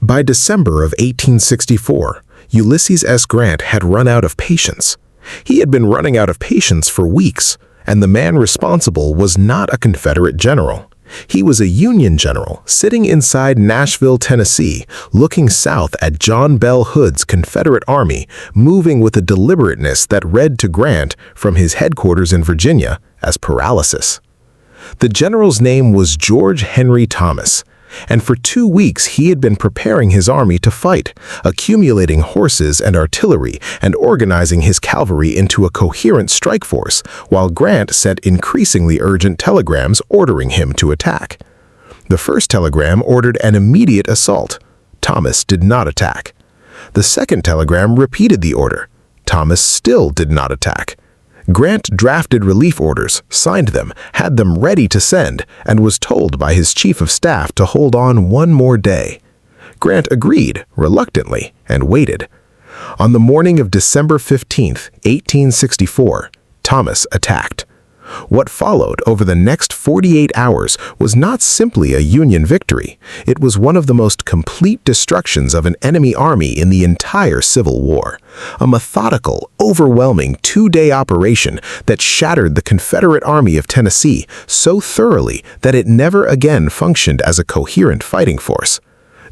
By December of 1864, Ulysses S. Grant had run out of patience. He had been running out of patience for weeks, and the man responsible was not a Confederate general. He was a Union general sitting inside Nashville, Tennessee, looking south at John Bell Hood's Confederate Army, moving with a deliberateness that read to Grant from his headquarters in Virginia as paralysis. The general's name was George Henry Thomas, and for 2 weeks he had been preparing his army to fight, accumulating horses and artillery and organizing his cavalry into a coherent strike force, while Grant sent increasingly urgent telegrams ordering him to attack. The first telegram ordered an immediate assault. Thomas did not attack. The second telegram repeated the order. Thomas still did not attack. Grant drafted relief orders, signed them, had them ready to send, and was told by his chief of staff to hold on one more day. Grant agreed, reluctantly, and waited. On the morning of December 15, 1864, Thomas attacked. What followed over the next 48 hours was not simply a Union victory. It was one of the most complete destructions of an enemy army in the entire Civil War. A methodical, overwhelming 2-day operation that shattered the Confederate Army of Tennessee so thoroughly that it never again functioned as a coherent fighting force.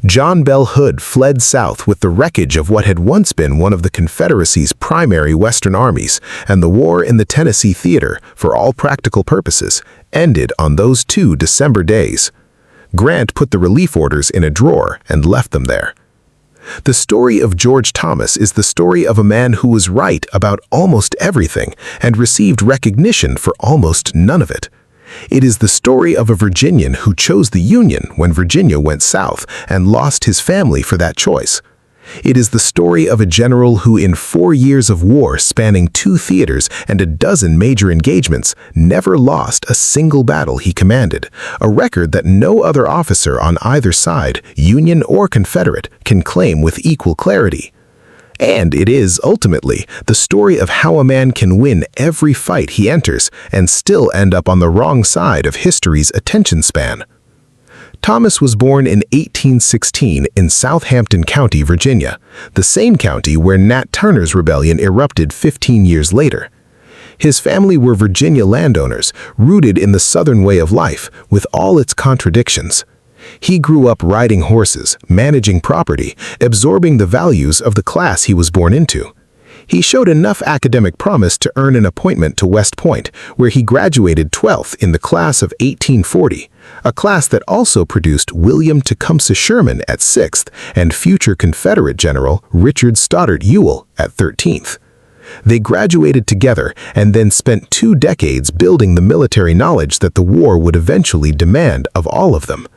John Bell Hood fled south with the wreckage of what had once been one of the Confederacy's primary Western armies, and the war in the Tennessee theater, for all practical purposes, ended on those 2 December days. Grant put the relief orders in a drawer and left them there. The story of George Thomas is the story of a man who was right about almost everything and received recognition for almost none of it. It is the story of a Virginian who chose the Union when Virginia went south and lost his family for that choice. It is the story of a general who in 4 years of war spanning 2 theaters and a dozen major engagements never lost a single battle he commanded, a record that no other officer on either side, Union or Confederate, can claim with equal clarity. And it is, ultimately, the story of how a man can win every fight he enters and still end up on the wrong side of history's attention span. Thomas was born in 1816 in Southampton County, Virginia, the same county where Nat Turner's rebellion erupted 15 years later. His family were Virginia landowners, rooted in the Southern way of life, with all its contradictions. He grew up riding horses, managing property, absorbing the values of the class he was born into. He showed enough academic promise to earn an appointment to West Point, where he graduated 12th in the class of 1840, a class that also produced William Tecumseh Sherman at 6th and future Confederate General Richard Stoddard Ewell at 13th. They graduated together and then spent 2 decades building the military knowledge that the war would eventually demand of all of them.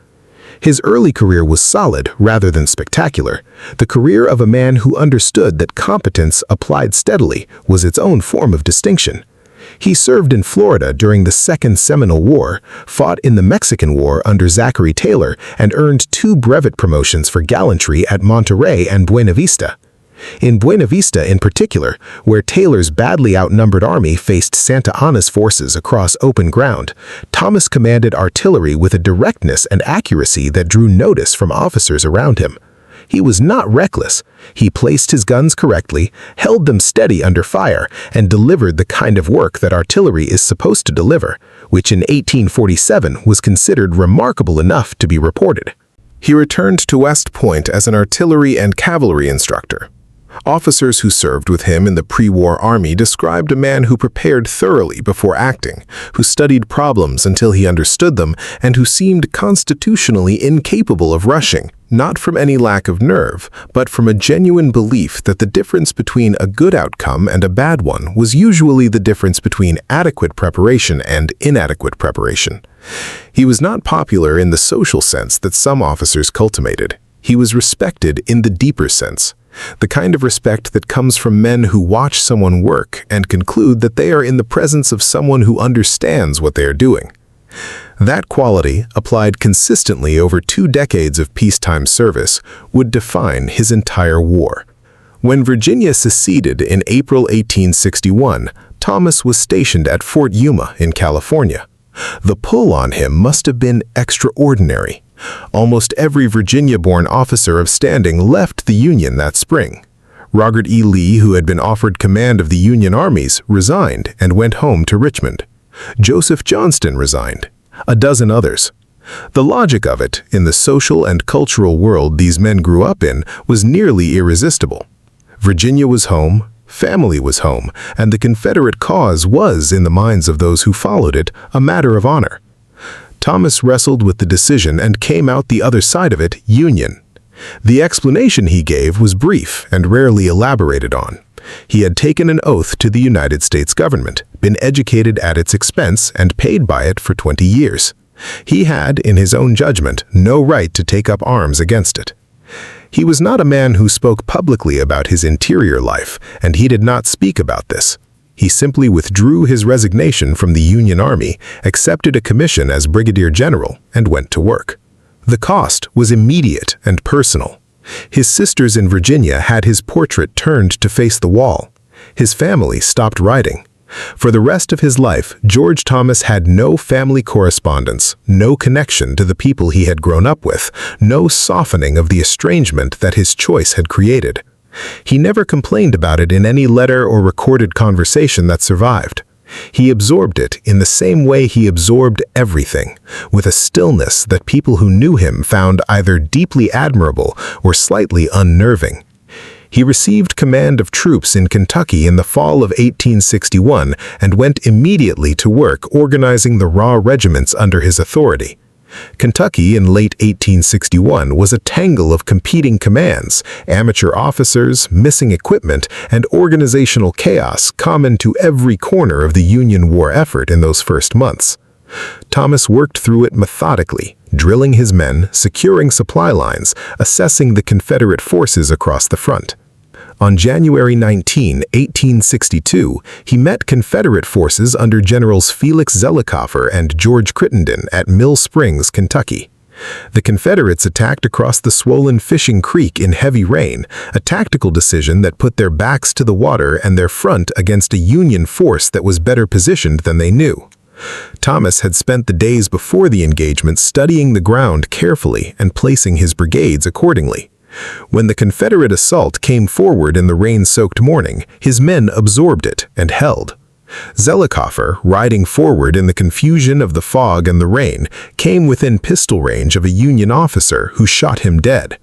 His early career was solid rather than spectacular, the career of a man who understood that competence applied steadily was its own form of distinction. He served in Florida during the Second Seminole War, fought in the Mexican War under Zachary Taylor, and earned 2 brevet promotions for gallantry at Monterey and Buena Vista. In Buena Vista in particular, where Taylor's badly outnumbered army faced Santa Anna's forces across open ground, Thomas commanded artillery with a directness and accuracy that drew notice from officers around him. He was not reckless. He placed his guns correctly, held them steady under fire, and delivered the kind of work that artillery is supposed to deliver, which in 1847 was considered remarkable enough to be reported. He returned to West Point as an artillery and cavalry instructor. Officers who served with him in the pre-war army described a man who prepared thoroughly before acting, who studied problems until he understood them, and who seemed constitutionally incapable of rushing, not from any lack of nerve, but from a genuine belief that the difference between a good outcome and a bad one was usually the difference between adequate preparation and inadequate preparation. He was not popular in the social sense that some officers cultivated. He was respected in the deeper sense, the kind of respect that comes from men who watch someone work and conclude that they are in the presence of someone who understands what they are doing. That quality, applied consistently over 2 decades of peacetime service, would define his entire war. When Virginia seceded in April 1861, Thomas was stationed at Fort Yuma in California. The pull on him must have been extraordinary. Almost every Virginia-born officer of standing left the Union that spring. Robert E. Lee, who had been offered command of the Union armies, resigned and went home to Richmond. Joseph Johnston resigned. A dozen others. The logic of it, in the social and cultural world these men grew up in, was nearly irresistible. Virginia was home, family was home, and the Confederate cause was, in the minds of those who followed it, a matter of honor. Thomas wrestled with the decision and came out the other side of it, Union. The explanation he gave was brief and rarely elaborated on. He had taken an oath to the United States government, been educated at its expense, and paid by it for 20 years. He had, in his own judgment, no right to take up arms against it. He was not a man who spoke publicly about his interior life, and he did not speak about this. He simply withdrew his resignation from the Union Army, accepted a commission as Brigadier General, and went to work. The cost was immediate and personal. His sisters in Virginia had his portrait turned to face the wall. His family stopped writing. For the rest of his life, George Thomas had no family correspondence, no connection to the people he had grown up with, no softening of the estrangement that his choice had created. He never complained about it in any letter or recorded conversation that survived. He absorbed it in the same way he absorbed everything, with a stillness that people who knew him found either deeply admirable or slightly unnerving. He received command of troops in Kentucky in the fall of 1861 and went immediately to work organizing the raw regiments under his authority. Kentucky in late 1861 was a tangle of competing commands, amateur officers, missing equipment, and organizational chaos common to every corner of the Union war effort in those first months. Thomas worked through it methodically, drilling his men, securing supply lines, assessing the Confederate forces across the front. On January 19, 1862, he met Confederate forces under Generals Felix Zellikofer and George Crittenden at Mill Springs, Kentucky. The Confederates attacked across the swollen Fishing Creek in heavy rain, a tactical decision that put their backs to the water and their front against a Union force that was better positioned than they knew. Thomas had spent the days before the engagement studying the ground carefully and placing his brigades accordingly. When the Confederate assault came forward in the rain-soaked morning, his men absorbed it and held. Zellikofer, riding forward in the confusion of the fog and the rain, came within pistol range of a Union officer who shot him dead.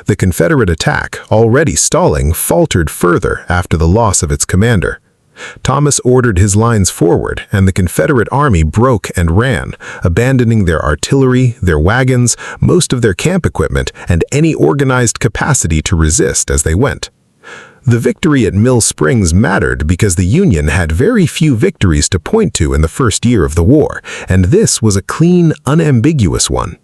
The Confederate attack, already stalling, faltered further after the loss of its commander. Thomas ordered his lines forward, and the Confederate Army broke and ran, abandoning their artillery, their wagons, most of their camp equipment, and any organized capacity to resist as they went. The victory at Mill Springs mattered because the Union had very few victories to point to in the first year of the war, and this was a clean, unambiguous one.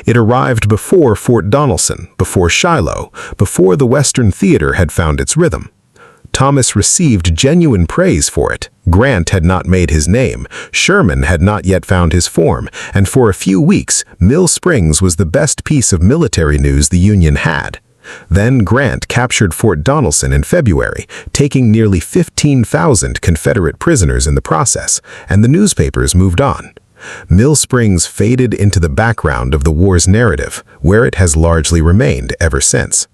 It arrived before Fort Donelson, before Shiloh, before the Western Theater had found its rhythm. Thomas received genuine praise for it. Grant had not made his name, Sherman had not yet found his form, and for a few weeks, Mill Springs was the best piece of military news the Union had. Then Grant captured Fort Donelson in February, taking nearly 15,000 Confederate prisoners in the process, and the newspapers moved on. Mill Springs faded into the background of the war's narrative, where it has largely remained ever since.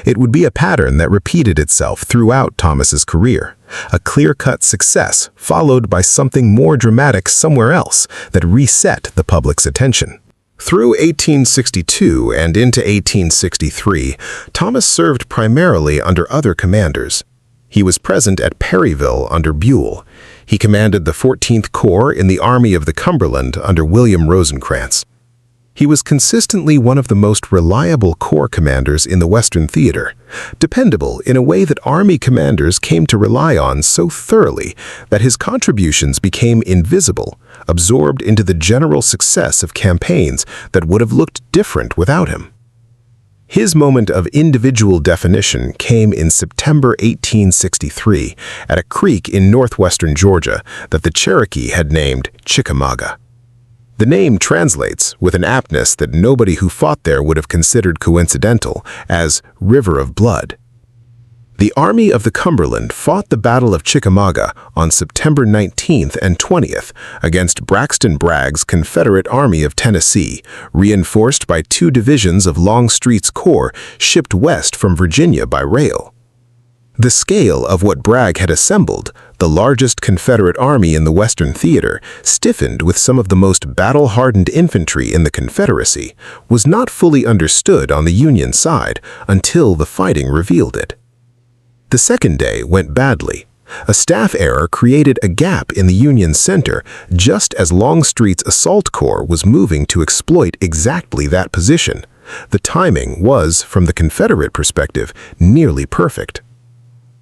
It would be a pattern that repeated itself throughout Thomas's career, a clear-cut success followed by something more dramatic somewhere else that reset the public's attention. Through 1862 and into 1863, Thomas served primarily under other commanders. He was present at Perryville under Buell. He commanded the 14th Corps in the Army of the Cumberland under William Rosecrans. He was consistently one of the most reliable Corps commanders in the Western Theater, dependable in a way that Army commanders came to rely on so thoroughly that his contributions became invisible, absorbed into the general success of campaigns that would have looked different without him. His moment of individual definition came in September 1863 at a creek in northwestern Georgia that the Cherokee had named Chickamauga. The name translates, with an aptness that nobody who fought there would have considered coincidental, as River of Blood. The Army of the Cumberland fought the Battle of Chickamauga on September 19th and 20th against Braxton Bragg's Confederate Army of Tennessee, reinforced by 2 divisions of Longstreet's corps shipped west from Virginia by rail. The scale of what Bragg had assembled, the largest Confederate army in the Western theater, stiffened with some of the most battle-hardened infantry in the Confederacy, was not fully understood on the Union side until the fighting revealed it. The second day went badly. A staff error created a gap in the Union's center just as Longstreet's assault corps was moving to exploit exactly that position. The timing was, from the Confederate perspective, nearly perfect.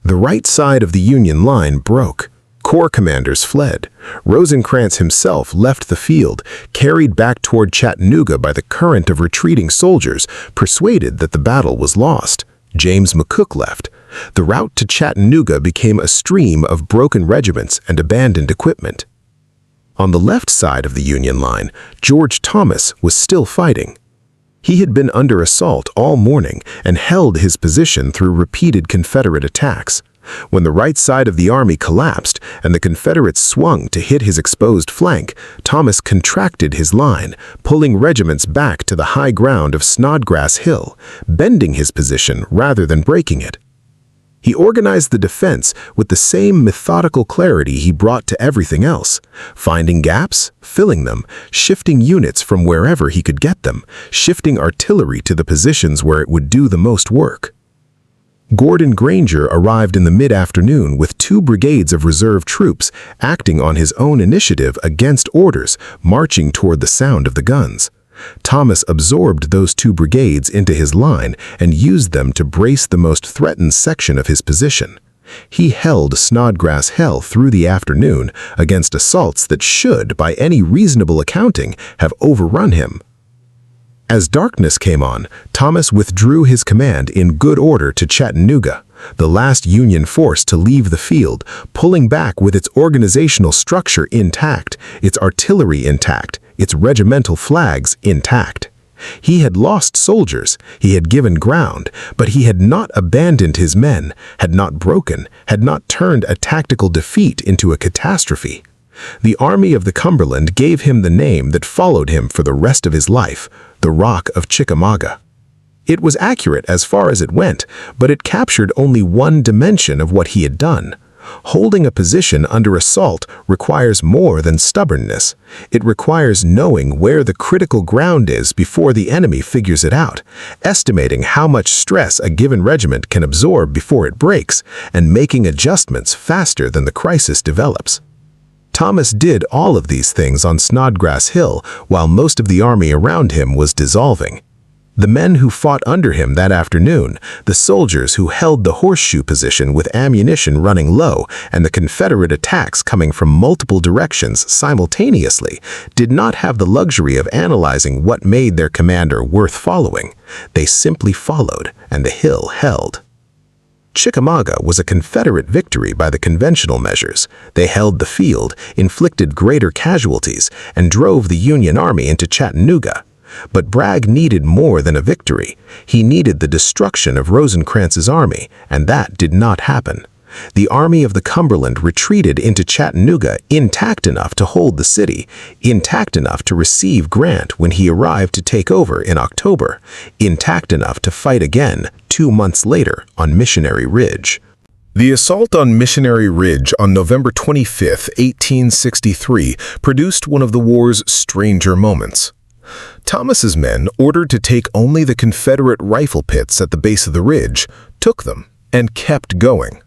The right side of the Union line broke. Corps commanders fled. Rosecrans himself left the field, carried back toward Chattanooga by the current of retreating soldiers, persuaded that the battle was lost. James McCook left. The route to Chattanooga became a stream of broken regiments and abandoned equipment. On the left side of the Union line, George Thomas was still fighting. He had been under assault all morning and held his position through repeated Confederate attacks. When the right side of the army collapsed and the Confederates swung to hit his exposed flank, Thomas contracted his line, pulling regiments back to the high ground of Snodgrass Hill, bending his position rather than breaking it. He organized the defense with the same methodical clarity he brought to everything else, finding gaps, filling them, shifting units from wherever he could get them, shifting artillery to the positions where it would do the most work. Gordon Granger arrived in the mid-afternoon with 2 brigades of reserve troops acting on his own initiative against orders, marching toward the sound of the guns. Thomas absorbed those 2 brigades into his line and used them to brace the most threatened section of his position. He held Snodgrass Hill through the afternoon against assaults that should, by any reasonable accounting, have overrun him. As darkness came on, Thomas withdrew his command in good order to Chattanooga, the last Union force to leave the field, pulling back with its organizational structure intact, its artillery intact, its regimental flags intact. He had lost soldiers, he had given ground, but he had not abandoned his men, had not broken, had not turned a tactical defeat into a catastrophe. The Army of the Cumberland gave him the name that followed him for the rest of his life, the Rock of Chickamauga. It was accurate as far as it went, but it captured only one dimension of what he had done. Holding a position under assault requires more than stubbornness. It requires knowing where the critical ground is before the enemy figures it out, estimating how much stress a given regiment can absorb before it breaks, and making adjustments faster than the crisis develops. Thomas did all of these things on Snodgrass Hill while most of the army around him was dissolving. The men who fought under him that afternoon, the soldiers who held the horseshoe position with ammunition running low and the Confederate attacks coming from multiple directions simultaneously, did not have the luxury of analyzing what made their commander worth following. They simply followed, and the hill held. Chickamauga was a Confederate victory by the conventional measures. They held the field, inflicted greater casualties, and drove the Union Army into Chattanooga. But Bragg needed more than a victory. He needed the destruction of Rosecrans's army, and that did not happen. The Army of the Cumberland retreated into Chattanooga intact enough to hold the city, intact enough to receive Grant when he arrived to take over in October, intact enough to fight again 2 months later on Missionary Ridge. The assault on Missionary Ridge on November 25, 1863, produced one of the war's stranger moments. Thomas's men, ordered to take only the Confederate rifle pits at the base of the ridge, took them and kept going.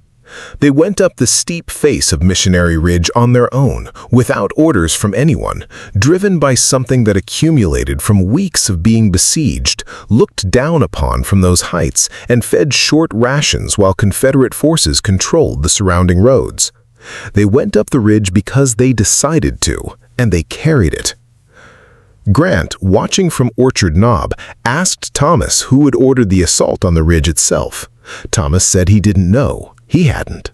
They went up the steep face of Missionary Ridge on their own, without orders from anyone, driven by something that accumulated from weeks of being besieged, looked down upon from those heights, and fed short rations while Confederate forces controlled the surrounding roads. They went up the ridge because they decided to, and they carried it. Grant, watching from Orchard Knob, asked Thomas who had ordered the assault on the ridge itself. Thomas said he didn't know. He hadn't.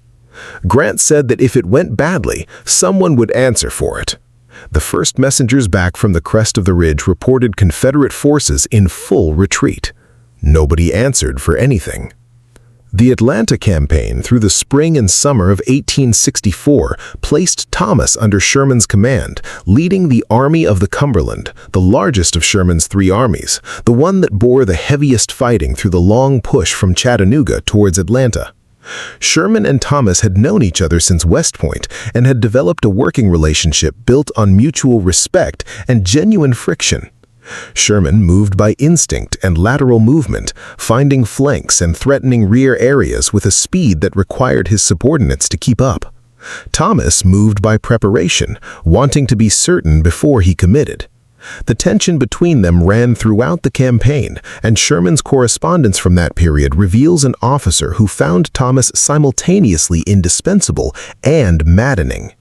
Grant said that if it went badly, someone would answer for it. The first messengers back from the crest of the ridge reported Confederate forces in full retreat. Nobody answered for anything. The Atlanta campaign through the spring and summer of 1864 placed Thomas under Sherman's command, leading the Army of the Cumberland, the largest of Sherman's three armies, the one that bore the heaviest fighting through the long push from Chattanooga towards Atlanta. Sherman and Thomas had known each other since West Point and had developed a working relationship built on mutual respect and genuine friction. Sherman moved by instinct and lateral movement, finding flanks and threatening rear areas with a speed that required his subordinates to keep up. Thomas moved by preparation, wanting to be certain before he committed. The tension between them ran throughout the campaign, and Sherman's correspondence from that period reveals an officer who found Thomas simultaneously indispensable and maddening.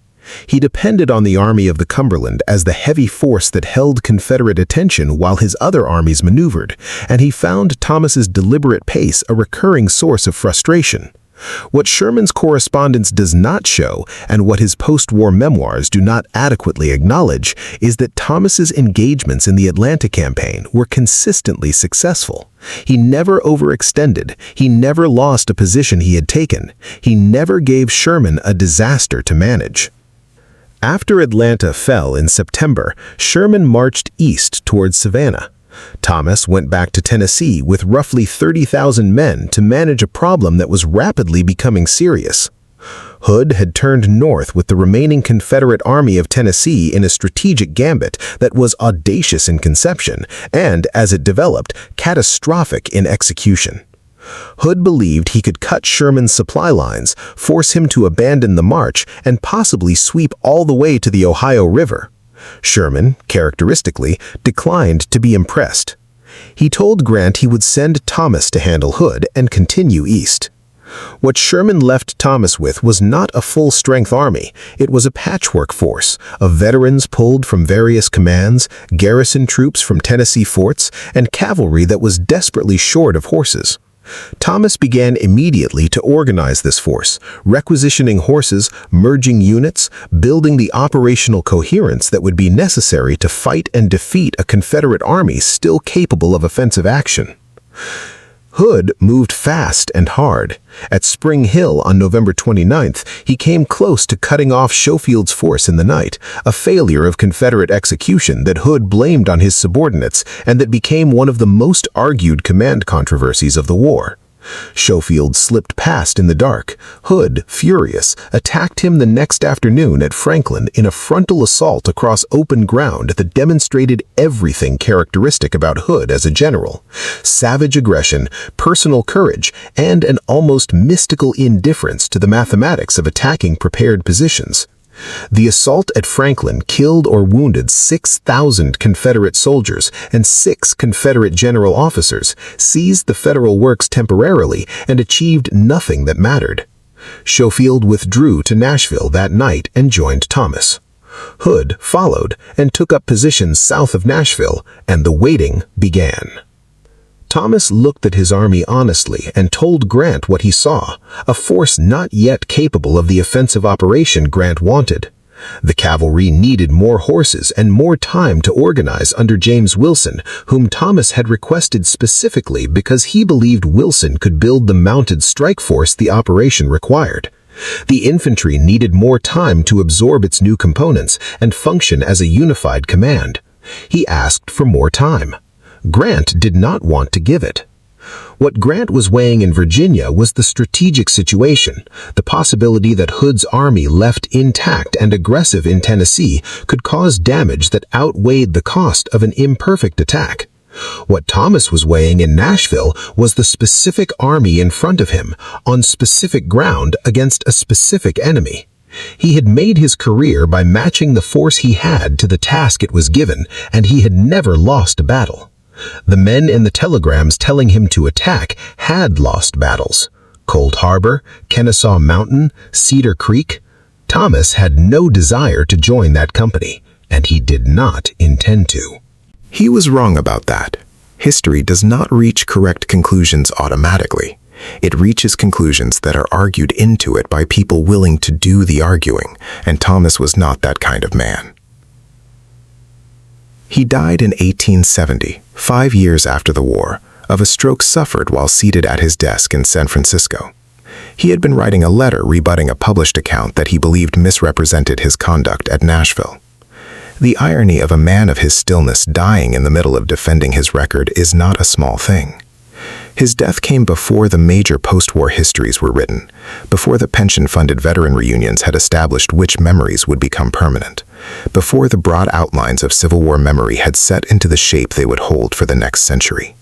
He depended on the Army of the Cumberland as the heavy force that held Confederate attention while his other armies maneuvered, and he found Thomas's deliberate pace a recurring source of frustration. What Sherman's correspondence does not show, and what his post-war memoirs do not adequately acknowledge, is that Thomas's engagements in the Atlanta campaign were consistently successful. He never overextended, he never lost a position he had taken, he never gave Sherman a disaster to manage. After Atlanta fell in September, Sherman marched east towards Savannah. Thomas went back to Tennessee with roughly 30,000 men to manage a problem that was rapidly becoming serious. Hood had turned north with the remaining Confederate Army of Tennessee in a strategic gambit that was audacious in conception and, as it developed, catastrophic in execution. Hood believed he could cut Sherman's supply lines, force him to abandon the march, and possibly sweep all the way to the Ohio River. Sherman, characteristically, declined to be impressed. He told Grant he would send Thomas to handle Hood and continue east. What Sherman left Thomas with was not a full-strength army. It was a patchwork force of veterans pulled from various commands, garrison troops from Tennessee forts, and cavalry that was desperately short of horses. Thomas began immediately to organize this force, requisitioning horses, merging units, building the operational coherence that would be necessary to fight and defeat a Confederate army still capable of offensive action. Hood moved fast and hard. At Spring Hill on November 29th, he came close to cutting off Schofield's force in the night, a failure of Confederate execution that Hood blamed on his subordinates and that became one of the most argued command controversies of the war. Schofield slipped past in the dark. Hood, furious, attacked him the next afternoon at Franklin in a frontal assault across open ground that demonstrated everything characteristic about Hood as a general: savage aggression, personal courage, and an almost mystical indifference to the mathematics of attacking prepared positions. The assault at Franklin killed or wounded 6,000 Confederate soldiers and 6 Confederate general officers, seized the Federal works temporarily, and achieved nothing that mattered. Schofield withdrew to Nashville that night and joined Thomas. Hood followed and took up positions south of Nashville, and the waiting began. Thomas looked at his army honestly and told Grant what he saw, a force not yet capable of the offensive operation Grant wanted. The cavalry needed more horses and more time to organize under James Wilson, whom Thomas had requested specifically because he believed Wilson could build the mounted strike force the operation required. The infantry needed more time to absorb its new components and function as a unified command. He asked for more time. Grant did not want to give it. What Grant was weighing in Virginia was the strategic situation, the possibility that Hood's army left intact and aggressive in Tennessee could cause damage that outweighed the cost of an imperfect attack. What Thomas was weighing in Nashville was the specific army in front of him, on specific ground against a specific enemy. He had made his career by matching the force he had to the task it was given, and he had never lost a battle. The men in the telegrams telling him to attack had lost battles. Cold Harbor, Kennesaw Mountain, Cedar Creek. Thomas had no desire to join that company, and he did not intend to. He was wrong about that. History does not reach correct conclusions automatically. It reaches conclusions that are argued into it by people willing to do the arguing, and Thomas was not that kind of man. He died in 1870, 5 years after the war, of a stroke suffered while seated at his desk in San Francisco. He had been writing a letter rebutting a published account that he believed misrepresented his conduct at Nashville. The irony of a man of his stillness dying in the middle of defending his record is not a small thing. His death came before the major post-war histories were written, before the pension-funded veteran reunions had established which memories would become permanent, before the broad outlines of Civil War memory had set into the shape they would hold for the next century.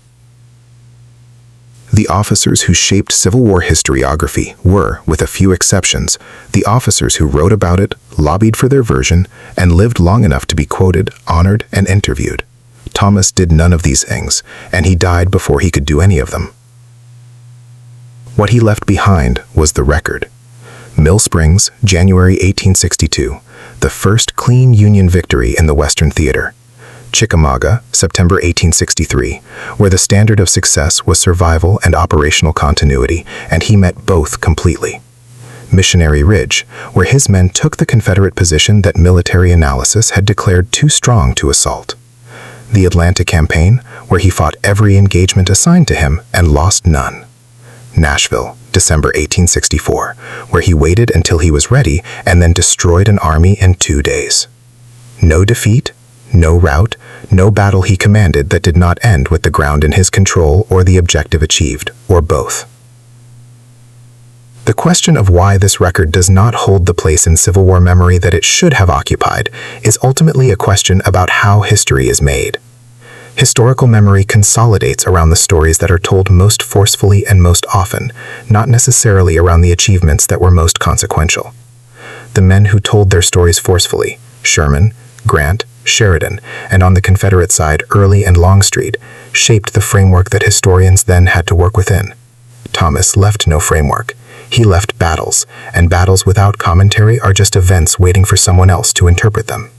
The officers who shaped Civil War historiography were, with a few exceptions, the officers who wrote about it, lobbied for their version, and lived long enough to be quoted, honored, and interviewed. Thomas did none of these things, and he died before he could do any of them. What he left behind was the record. Mill Springs, January 1862, the first clean Union victory in the Western Theater. Chickamauga, September 1863, where the standard of success was survival and operational continuity, and he met both completely. Missionary Ridge, where his men took the Confederate position that military analysis had declared too strong to assault. The Atlanta Campaign, where he fought every engagement assigned to him and lost none. Nashville, December 1864, where he waited until he was ready and then destroyed an army in 2 days. No defeat, no rout, no battle he commanded that did not end with the ground in his control or the objective achieved, or both. The question of why this record does not hold the place in Civil War memory that it should have occupied is ultimately a question about how history is made. Historical memory consolidates around the stories that are told most forcefully and most often, not necessarily around the achievements that were most consequential. The men who told their stories forcefully, Sherman, Grant, Sheridan, and on the Confederate side, Early and Longstreet, shaped the framework that historians then had to work within. Thomas left no framework. He left battles, and battles without commentary are just events waiting for someone else to interpret them.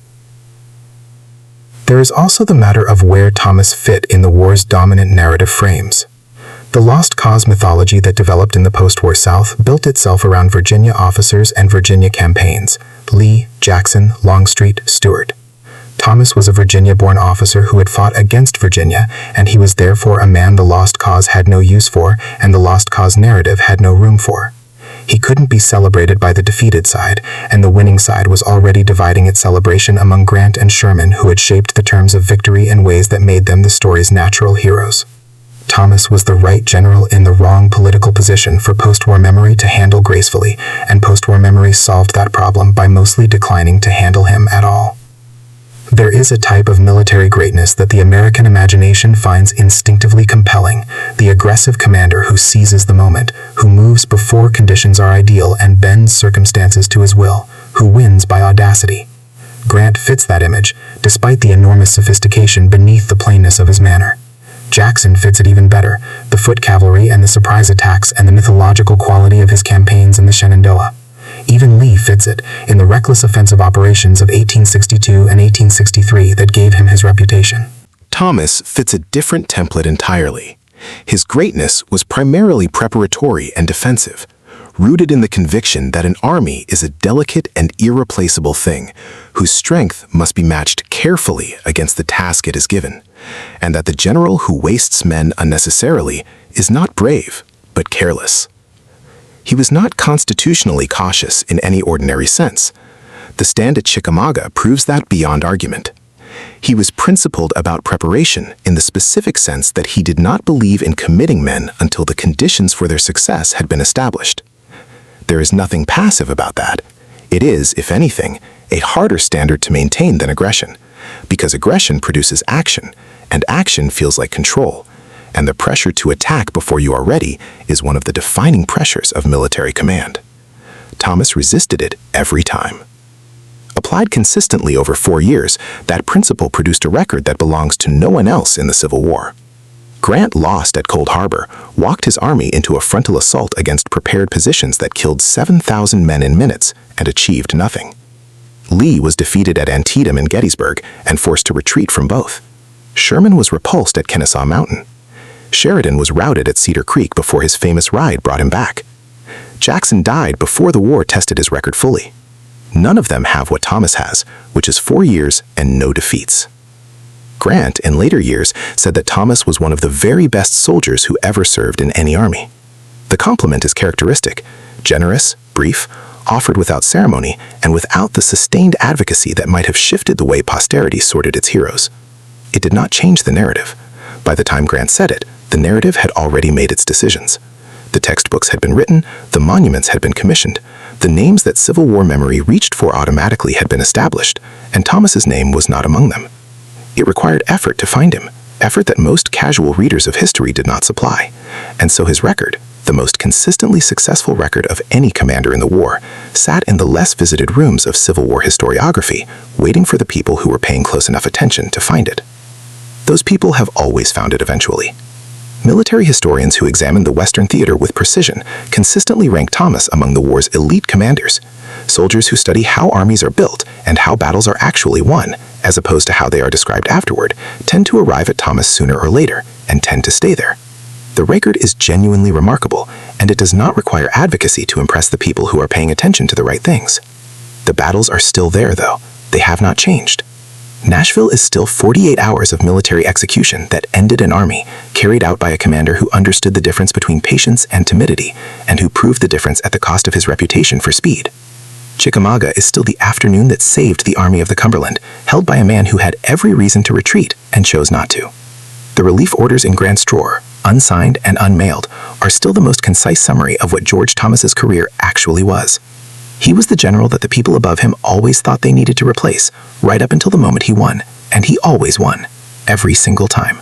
There is also the matter of where Thomas fit in the war's dominant narrative frames. The lost cause mythology that developed in the post-war South built itself around Virginia officers and Virginia campaigns: Lee, Jackson, Longstreet, Stuart. Thomas was a Virginia-born officer who had fought against Virginia, and he was therefore a man the lost cause had no use for, and the lost cause narrative had no room for. He couldn't be celebrated by the defeated side, and the winning side was already dividing its celebration among Grant and Sherman, who had shaped the terms of victory in ways that made them the story's natural heroes. Thomas was the right general in the wrong political position for post-war memory to handle gracefully, and post-war memory solved that problem by mostly declining to handle him at all. There is a type of military greatness that the American imagination finds instinctively compelling, the aggressive commander who seizes the moment, who moves before conditions are ideal and bends circumstances to his will, who wins by audacity. Grant fits that image, despite the enormous sophistication beneath the plainness of his manner. Jackson fits it even better, the foot cavalry and the surprise attacks and the mythological quality of his campaigns in the Shenandoah. Even Lee fits it, in the reckless offensive operations of 1862 and 1863 that gave him his reputation. Thomas fits a different template entirely. His greatness was primarily preparatory and defensive, rooted in the conviction that an army is a delicate and irreplaceable thing, whose strength must be matched carefully against the task it is given, and that the general who wastes men unnecessarily is not brave, but careless. He was not constitutionally cautious in any ordinary sense. The stand at Chickamauga proves that beyond argument. He was principled about preparation in the specific sense that he did not believe in committing men until the conditions for their success had been established. There is nothing passive about that. It is, if anything, a harder standard to maintain than aggression, because aggression produces action, and action feels like control, and the pressure to attack before you are ready is one of the defining pressures of military command. Thomas resisted it every time. Applied consistently over 4 years, that principle produced a record that belongs to no one else in the Civil War. Grant lost at Cold Harbor, walked his army into a frontal assault against prepared positions that killed 7,000 men in minutes and achieved nothing. Lee was defeated at Antietam and Gettysburg and forced to retreat from both. Sherman was repulsed at Kennesaw Mountain. Sheridan was routed at Cedar Creek before his famous ride brought him back. Jackson died before the war tested his record fully. None of them have what Thomas has, which is 4 years and no defeats. Grant, in later years, said that Thomas was one of the very best soldiers who ever served in any army. The compliment is characteristic: generous, brief, offered without ceremony, and without the sustained advocacy that might have shifted the way posterity sorted its heroes. It did not change the narrative. By the time Grant said it, the narrative had already made its decisions. The textbooks had been written, the monuments had been commissioned, the names that Civil War memory reached for automatically had been established, and Thomas's name was not among them. It required effort to find him, effort that most casual readers of history did not supply, and so his record, the most consistently successful record of any commander in the war, sat in the less visited rooms of Civil War historiography, waiting for the people who were paying close enough attention to find it. Those people have always found it eventually. Military historians who examined the Western theater with precision consistently rank Thomas among the war's elite commanders. Soldiers who study how armies are built and how battles are actually won, as opposed to how they are described afterward, tend to arrive at Thomas sooner or later and tend to stay there. The record is genuinely remarkable, and it does not require advocacy to impress the people who are paying attention to the right things. The battles are still there, though. They have not changed. Nashville is still 48 hours of military execution that ended an army, carried out by a commander who understood the difference between patience and timidity, and who proved the difference at the cost of his reputation for speed. Chickamauga is still the afternoon that saved the Army of the Cumberland, held by a man who had every reason to retreat and chose not to. The relief orders in Grant's drawer, unsigned and unmailed, are still the most concise summary of what George Thomas's career actually was. He was the general that the people above him always thought they needed to replace, right up until the moment he won, and he always won, every single time.